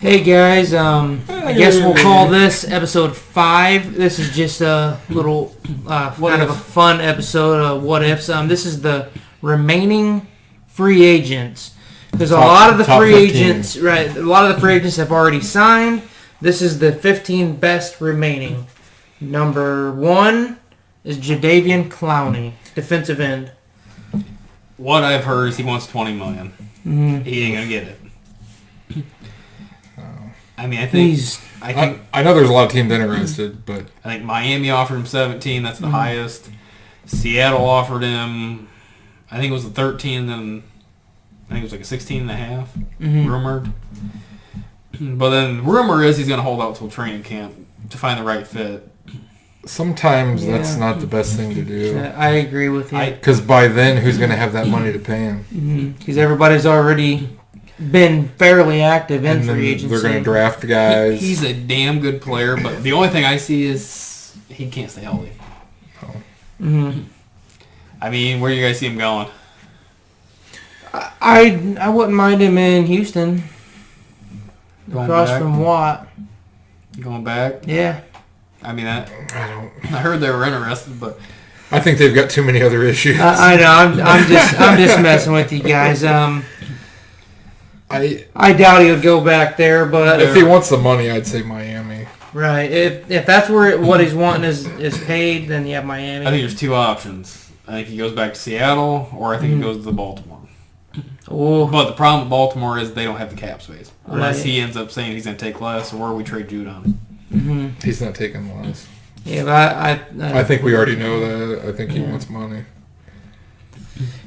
Hey guys, I guess we'll call this episode 5. This is just a little kind of a fun episode of What Ifs. This is the remaining free agents. Because a lot of the free 15. agents, right? A lot of the free agents have already signed. This is the 15 best remaining. Number 1 is Jadeveon Clowney, defensive end. What I've heard is he wants $20 million. Mm-hmm. He ain't gonna get it. I mean, I think I know there's a lot of teams interested, but I think Miami offered him 17. That's the highest. Seattle offered him, I think it was a 13, then I think it was like a 16 and a half, rumored. But then rumor is he's gonna hold out till training camp to find the right fit. sometimes that's not the best thing to do. I agree with you. Because by then, who's going to have that money to pay him? Because everybody's already been fairly active in And then free agency. they're going to draft guys. He's a damn good player, but the only thing I see is he can't stay healthy. I mean, where do you guys see him going? I wouldn't mind him in Houston. Going Across back? from Watt. Going back? Yeah. I mean, I heard they were interested, but I think they've got too many other issues. I know. I'm just messing with you guys. I doubt he would go back there, but if he wants the money, I'd say Miami. right. If that's what he's wanting is paid, then yeah, Miami. I think there's two options. I think he goes back to Seattle, or I think he goes to Baltimore. Oh, But the problem with Baltimore is they don't have the cap space. Unless Right. he ends up saying he's going to take less, or we trade Judon. He's not taking less. yeah, but I think we already know that. I think he wants money.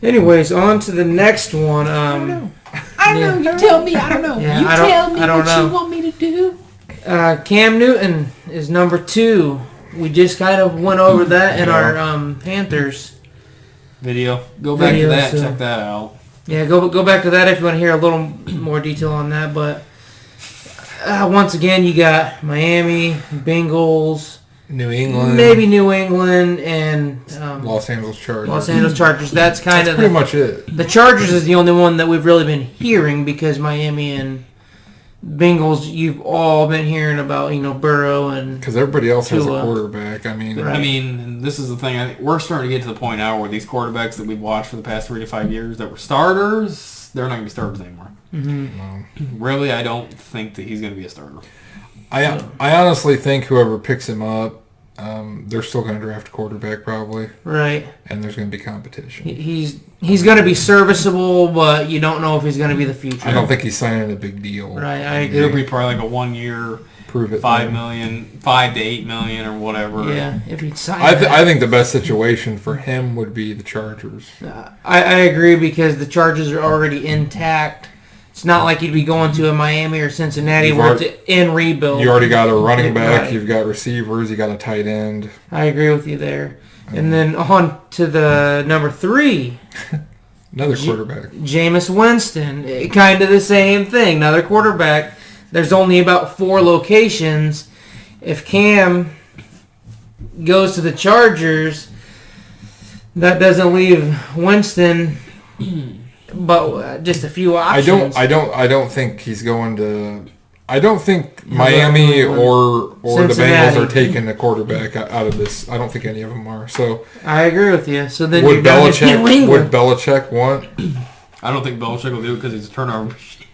Anyways, on to the next one. I don't know. You tell me. I don't know. Yeah, you I don't- tell me I don't what know. you want me to do. Cam Newton is number 2. We just kind of went over that in our Panthers. Video. Go back Video, to that. so- Check that out. Yeah, go back to that if you want to hear a little more detail on that. But once again, you got Miami, Bengals, New England. maybe New England, and Los Angeles Chargers. Los Angeles Chargers. That's kind That's of pretty much it. the Chargers is the only one that we've really been hearing because Miami and Bengals, you've all been hearing about, Burrow and Because everybody else has a Tua. quarterback. I mean, Right. I mean, and this is the thing. I think we're starting to get to the point now where these quarterbacks that we've watched for the past 3 to 5 years that were starters, they're not going to be starters anymore. Really, I don't think that he's going to be a starter. I honestly think whoever picks him up, they're still going to draft a quarterback probably, right. and there's going to be competition. He's going to be serviceable, but you don't know if he's going to be the future. I don't think he's signing a big deal. Right, I It'll agree. be probably like a 1 year, Prove it. $5 million, $5 to $8 million, or whatever. Yeah, if he'd sign I think the best situation for him would be the Chargers. I agree because the Chargers are already intact. It's not like you'd be going to a Miami or Cincinnati You've where already- it's in rebuild. You already got a running back. Right. You've got receivers. You got a tight end. I agree with you there. And then on to the number 3, Another quarterback. Jameis Winston. Kind of the same thing. Another quarterback. There's only about 4 locations. If Cam goes to the Chargers, that doesn't leave Winston but just a few options. I don't think he's going to. I don't think Miami or the Cincinnati. Bengals are taking a quarterback out of this. I don't think any of them are. So I agree with you. So then you're would down to New Belichick would England. Belichick want? I don't think Belichick will do it because he's a turnover machine.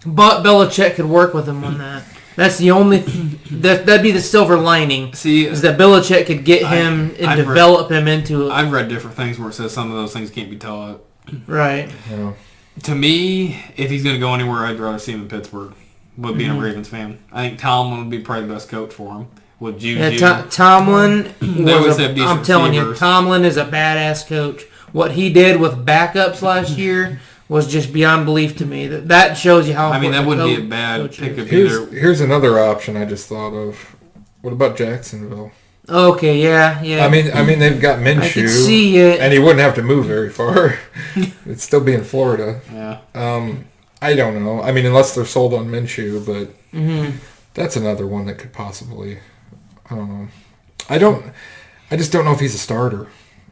But Belichick could work with him on that. That's the only... That'd be the silver lining. See, Is that Belichick could get him and I've develop him into... I've read different things where it says some of those things can't be taught. Right. You know, To me, if he's going to go anywhere, I'd rather see him in Pittsburgh. With being a Ravens fan, I think Tomlin would be probably the best coach for him. With Juju, Yeah, Tomlin always was have decent I'm telling you, receivers. Tomlin is a badass coach. What he did with backups last year was just beyond belief to me. That shows you how I mean, that important wouldn't be a bad coach pick is. of either. here's another option I just thought of. What about Jacksonville? Okay, yeah. I mean they've got Minshew, I could see it. and he wouldn't have to move very far. It'd still be in Florida. Yeah. I don't know. I mean, unless they're sold on Minshew, but that's another one that could possibly. I don't know. I just don't know if he's a starter.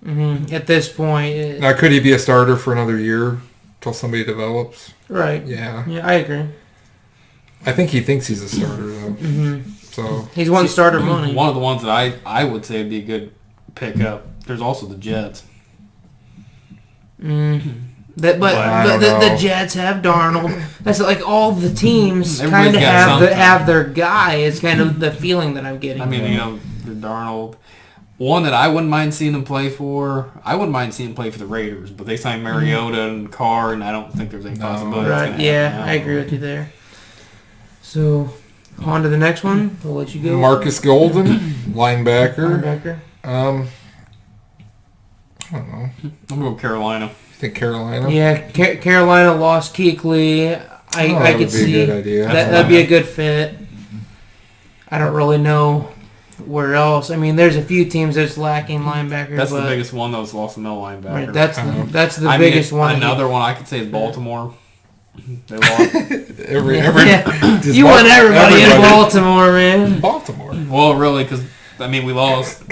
At this point. Now, could he be a starter for another year till somebody develops? Right. Yeah. Yeah, I agree. I think he thinks he's a starter though. So He's won starter money. One of the ones that I would say would be a good pickup. There's also the Jets. But I don't the know. Jets have Darnold. That's like all the teams Everybody's kind of got something. have their guy. It's kind of the feeling that I'm getting. I mean, you know, the Darnold. One that I wouldn't mind seeing him play for. I wouldn't mind seeing him play for the Raiders, but they signed Mariota and Carr, and I don't think there's any possibility. that's right? gonna Yeah, happen now. I agree with you there. So, on to the next one. We'll let you go. Marcus Golden, linebacker. Linebacker. I don't know. I'm gonna go Carolina. You think Carolina? Yeah, Carolina lost Kuechly. I that could would be see a good idea. that'd be a good fit. I don't really know where else. I mean, there's a few teams that's lacking linebackers. That's but, the biggest one that was lost a middle linebacker. Right, that's the I biggest mean, one. Another one I could say is Baltimore. They lost. Every just You want everybody in everybody. Baltimore, man. Baltimore. Well, really, because I mean, we lost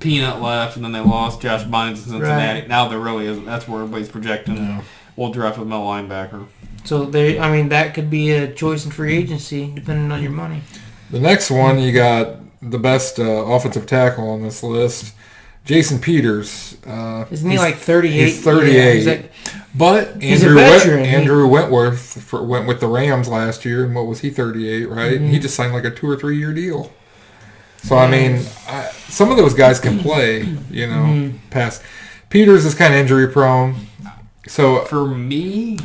Peanut left, and then they lost Josh Bynes in Cincinnati. Right. Now there really isn't. That's where everybody's projecting. No. We'll draft a middle linebacker. So that could be a choice in free agency depending on your money. The next one, you got the best offensive tackle on this list, Jason Peters. Isn't he like 38? He's 38. Yeah, But He's a Andrew, veteran. Andrew Wentworth went with the Rams last year, and what was he, 38, right? Mm-hmm. He just signed like a 2 or 3 year deal. So, I mean, some of those guys can play, you know, Mm-hmm. past. Peters is kind of injury prone. So, For me,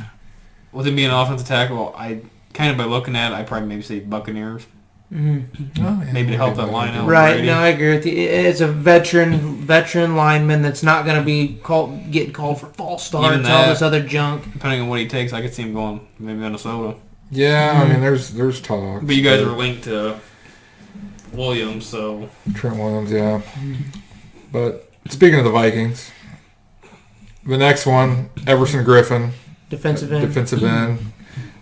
with him being an offensive tackle, I kind of by looking at it, I probably maybe say Buccaneers. Maybe to help that line out. right. Brady. No, I agree with you. It's a veteran lineman that's not going to be getting called for false starts Even and all that- this other junk. Depending on what he takes, I could see him going maybe Minnesota. Yeah, I mean, there's talk. But you guys are linked to Williams, so Trent Williams, yeah. But speaking of the Vikings, the next one, Everson Griffin, Defensive end. defensive end.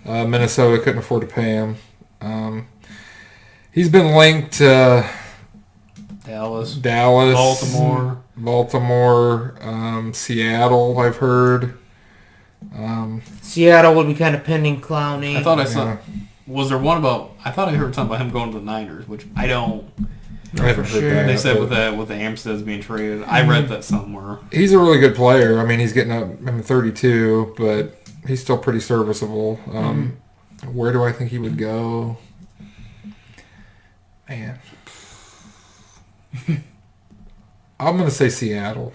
Minnesota couldn't afford to pay him. He's been linked to Dallas, Dallas, Baltimore. Seattle, I've heard. Seattle would be kind of pending Clowney. I thought I saw. Yeah. Was there one about? I thought I heard something about him going to the Niners, which I don't. I haven't for heard sure. that. They said but with the Amsteads being traded. I read that somewhere. he's a really good player. I mean, he's getting up. 32, but he's still pretty serviceable. Where do I think he would go? Man, I'm gonna say Seattle.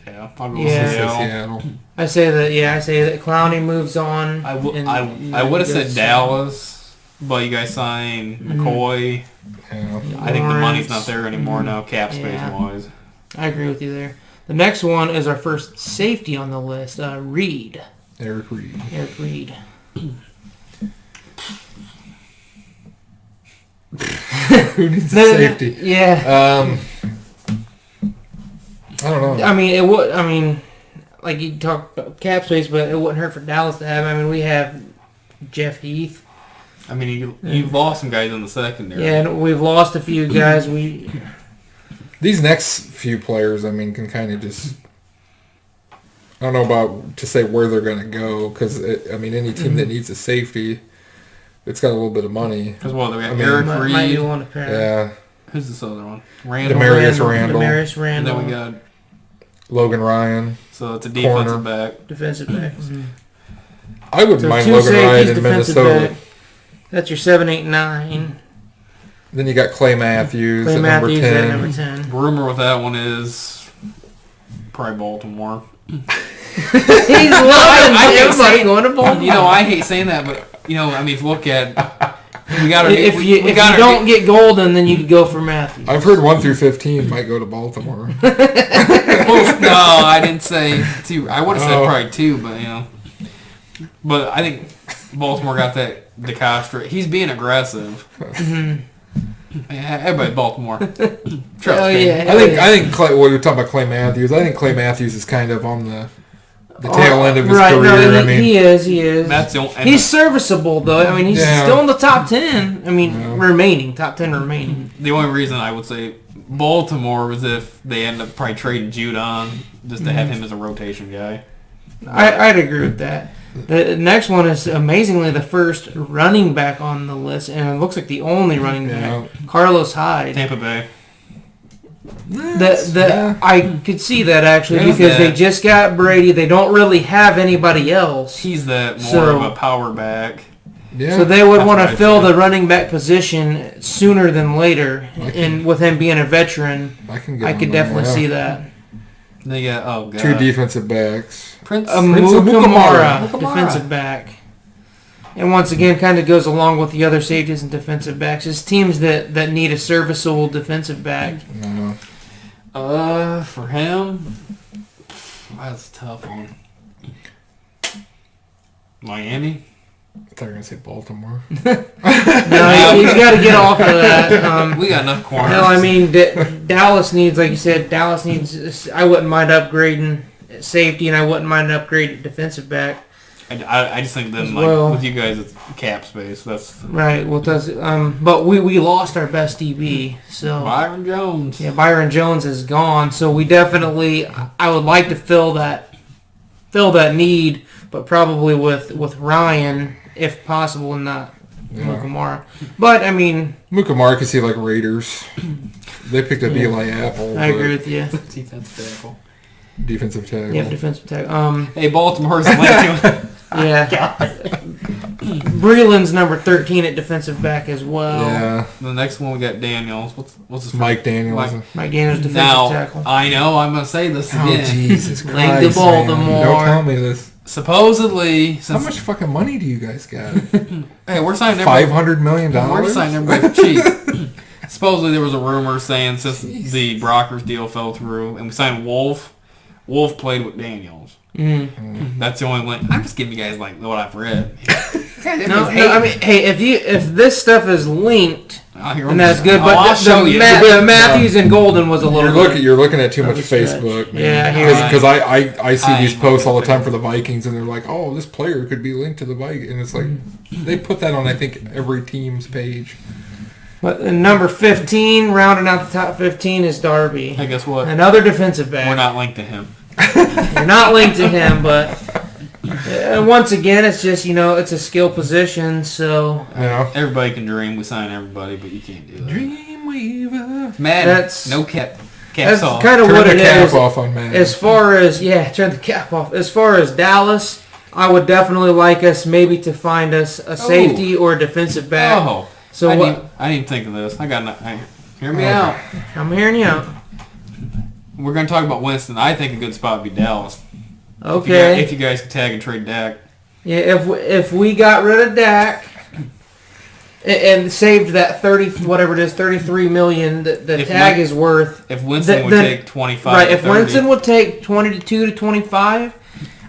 Yeah, I'll go Yeah. with Say Seattle. Seattle. I say that Clowney moves on. I and would have said goes- Dallas, but you guys signed McCoy. Yeah. I think the money's Lawrence. not there anymore now, cap space Yeah. wise. I agree with you there. The next one is our first safety on the list, Reed. Eric Reed. Eric Reed. Who needs a safety? Yeah. I don't know. I mean, it would. I mean, like you talk about cap space, but it wouldn't hurt for Dallas to have. I mean, we have Jeff Heath. I mean, you've lost some guys in the secondary. Yeah, and we've lost a few guys. These next few players, I mean, can kind of just. I don't know about to say where they're going to go because, I mean, any team that needs a safety, it's got a little bit of money. Because what, we got I mean, Eric might be Reed. one to pair. Yeah. Who's this other one? Randall. Demarius Randall. Demarius And Randall. then we got, Logan Ryan. so it's a defensive Corner. back. defensive back. I wouldn't So mind two Logan Ryan safeties, in defensive Minnesota. back. That's your 7, 8, 9. Then you got Clay Matthews Clay at Matthews number at 10. number 10. Rumor with that one is probably Baltimore. He's loving I hate everybody saying- going to Baltimore. You know, I hate saying that, but, you know, I mean, if you look at, we got our, if you don't get Golden, then you could go for Matthews. I've heard 1 through 15 might go to Baltimore. no, I didn't say 2. I would have said Oh. probably 2, but, you know. But I think Baltimore got that DeCastro. He's being aggressive. Yeah, everybody Baltimore. Trust Oh, me. yeah. I think Clay, well, we were talking about Clay Matthews. I think Clay Matthews is kind of on the tail end of his right, career. No, I mean, he is. That's the only, and He's serviceable though. I mean, he's Yeah. still in the top 10. I mean, Yeah. top 10 remaining. the only reason I would say Baltimore was if they end up probably trading Judon just to have him as a rotation guy. I'd agree with that. The next one is amazingly the first running back on the list, and it looks like the only running back, Carlos Hyde. Tampa Bay. I could see that actually Yeah, because they that. just got Brady. They don't really have anybody else. He's that more So- of a power back. Yeah. So they would That's want what to I'd fill say. the running back position sooner than later, and with him being a veteran, I can get I on could there, definitely yeah. see that. They got 2 defensive backs. Prince. Mukamara, Mukamara. defensive back. And once again, kind of goes along with the other safeties and defensive backs. It's teams that need a serviceable defensive back. No. For him, that's a tough one. Miami. I thought you were going to say Baltimore. No, he's got to get off of that. We got enough corners. No, I mean Dallas needs, like you said, Dallas needs. I wouldn't mind upgrading safety, and I wouldn't mind upgrading defensive back. I just think then, like, Well- with you guys, it's cap space. That's Right. Well, but we lost our best DB, so Byron Jones. yeah, Byron Jones is gone. So we definitely, I would like to fill that need, but probably with Ryan if possible, and not Mukamara. But I mean, Mukamara could see like Raiders. They picked up Eli Apple. I agree with you. Defensive tackle. Defensive tackle. Yeah, defensive tackle. Hey, Baltimore's linked to Yeah. Breland's number 13 at defensive back as well. Yeah. The next one we got Daniels. What's his Mike Daniels. Mike Daniels, defensive Now tackle. I know I'm gonna say this Oh, again. Jesus Link Christ, to man. Baltimore. Don't tell me this. Supposedly, How since much fucking money do you guys got? hey, we're signing everybody. $500 million? We're signing everybody for cheap. Supposedly there was a rumor saying since the Brockers deal fell through and we signed Wolf, Wolf played with Daniels. That's the only link. I'm just giving you guys like what I've read. No, I mean, hey, if this stuff is linked, And and that's good, but I'll show you. the Matthews and Golden was a little. You're looking at too much a stretch. Facebook, man. Yeah, I hear you. Because I see I these ain't posts all the looking at time for the Vikings, and they're like, "Oh, this player could be linked to the Vikings," and it's like they put that on I think every team's page. But number 15, rounding out the top 15, is Darby. Hey, guess what? Another defensive back. We're not linked to him. You're not linked to him, but once again, it's just, it's a skill position, so Yeah. Everybody can dream. We sign everybody, but you can't do that. Dreamweaver. Madden. That's- No cap. that's Caps off. kind of Turn what the it cap is. off on Madden. As far as, turn the cap off. As far as Dallas, I would definitely like us maybe to find us a safety or a defensive back. Oh, So I what? didn't even think of this. I got nothing. Hear me Okay. out. I'm hearing you out. We're going to talk about Winston. I think a good spot would be Dallas. Okay. If you guys could tag and trade Dak. Yeah, if we got rid of Dak and saved that 33 million that the If tag Win- is worth. If Winston would then- take 25 Right, to if 30. Winston would take 22 to 25,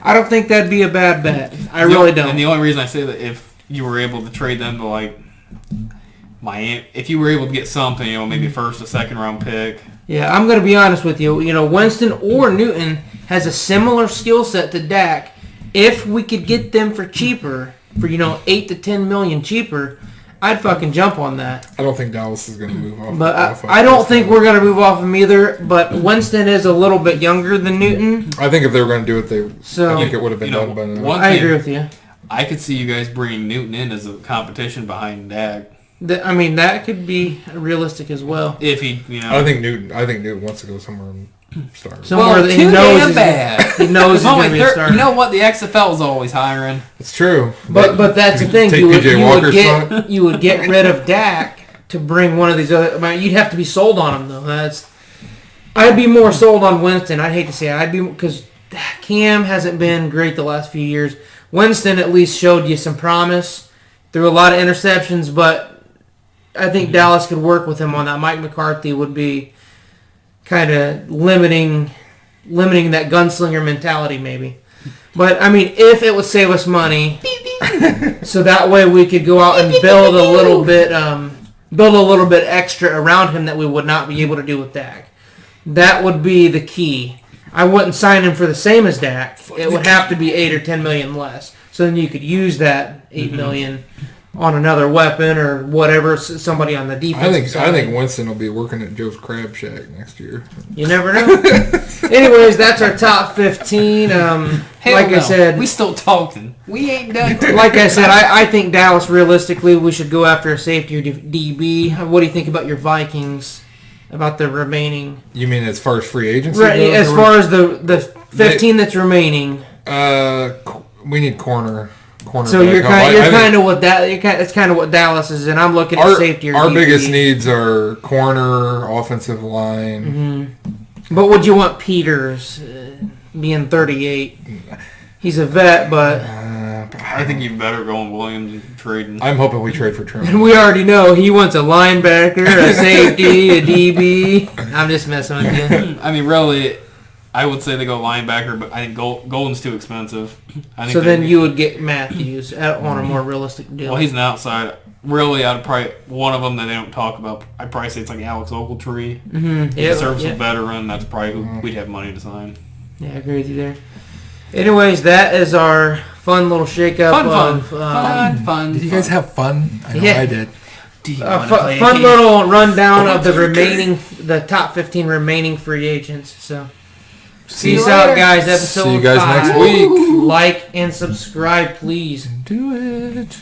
I don't think that'd be a bad bet. I The- really And don't. the only reason I say that if you were able to trade them to like Miami, if you were able to get something, maybe first or second round pick. Yeah, I'm going to be honest with you. Winston or Newton has a similar skill set to Dak. If we could get them for cheaper, for 8 to 10 million cheaper, I'd fucking jump on that. I don't think Dallas is going to move off. But off of I don't this think one. we're going to move off him either. But Winston is a little bit younger than Newton. I think if they were going to do it, So- I think it would have been done by now. one I thing, agree with you. I could see you guys bringing Newton in as a competition behind Dak. That could be realistic as well. If he, I think Newton wants to go somewhere and start. Somewhere that he knows he's bad. he knows he's going to be a starter. You know what? The XFL is always hiring. It's true. But that's the thing. Take You would, PJ you, would Walker's get, spot. you would get rid of Dak to bring one of these other. You'd have to be sold on him though. I'd be more sold on Winston. I'd hate to say it. Because Cam hasn't been great the last few years. Winston at least showed you some promise through a lot of interceptions, but I think Dallas could work with him on that. Mike McCarthy would be kind of limiting that gunslinger mentality maybe. But if it would save us money, so that way we could go out and build a little bit extra around him that we would not be able to do with Dak. That would be the key. I wouldn't sign him for the same as Dak. It would have to be 8 or 10 million less. So then you could use that 8 million on another weapon or whatever. Somebody on the defense. I think Winston will be working at Joe's Crab Shack next year. You never know. Anyways, that's our top 15. I said, we still talking. We ain't done. like I said, I think Dallas realistically we should go after a safety or DB. What do you think about your Vikings? About the remaining? You mean as far as free agency Right, goes, as far as the 15 that's remaining. We need corner. So you're kind of what that. It's kind of what Dallas is, and I'm looking at safety or our DB. biggest needs are corner, offensive line. But would you want Peters being 38? He's a vet, but I think you better go on Williams and trading. I'm hoping we trade for Trim. and we already know he wants a linebacker, a safety, a DB. I'm just messing with you. I mean, really, I would say they go linebacker, but I think Golden's too expensive. I think So then you would get Matthews on a more realistic deal. Well, he's an outside. Really, I'd probably one of them that they don't talk about. I'd probably say it's like Alex Ogletree. He's a serviceable veteran. That's probably who we'd have money to sign. Yeah, I agree with you there. Anyways, that is our fun little shakeup Fun. Did you guys have fun? I know Yeah. I did. fun little rundown of the top 15 remaining free agents. So, peace out, guys. Episode See you guys 5. next week. Like and subscribe, please. Do it.